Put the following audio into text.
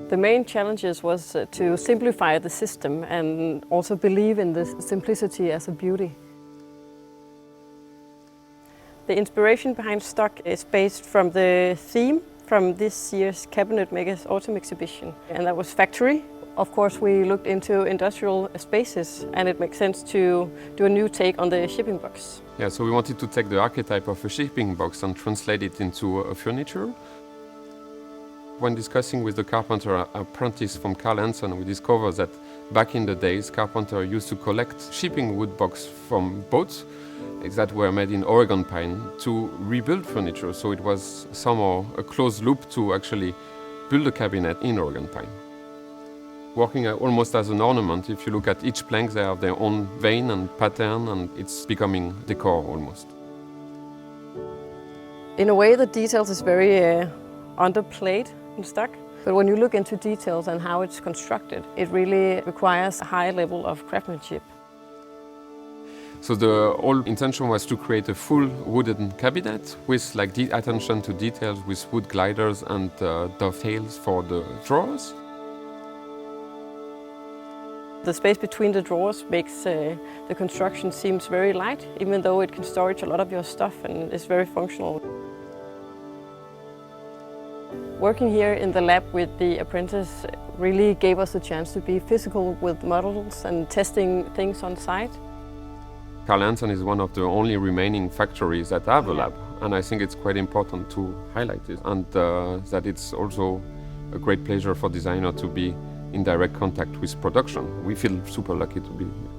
The main challenges was to simplify the system and also believe in the simplicity as a beauty. The inspiration behind stock is based from the theme from this year's Cabinet Makers Autumn exhibition, and that was factory. Of course, we looked into industrial spaces, and it makes sense to do a new take on the shipping box. Yeah, so we wanted to take the archetype of a shipping box and translate it into a furniture. When discussing with the carpenter apprentice from Carl Hansen, we discovered that back in the days, carpenter used to collect shipping wood box from boats that were made in Oregon pine to rebuild furniture. So it was somehow a closed loop to actually build a cabinet in Oregon pine. Working almost as an ornament, if you look at each plank, they have their own vein and pattern, and it's becoming decor almost. In a way, the details is very underplayed in stock. But when you look into details and how it's constructed, it really requires a high level of craftsmanship. So the whole intention was to create a full wooden cabinet with the attention to details with wood gliders and dovetails for the drawers. The space between the drawers makes the construction seems very light, even though it can storage a lot of your stuff and is very functional. Working here in the lab with the apprentice really gave us a chance to be physical with models and testing things on site. Carl Hansen is one of the only remaining factories that have a lab, and I think it's quite important to highlight it, and that it's also a great pleasure for designers to be in direct contact with production. We feel super lucky to be here.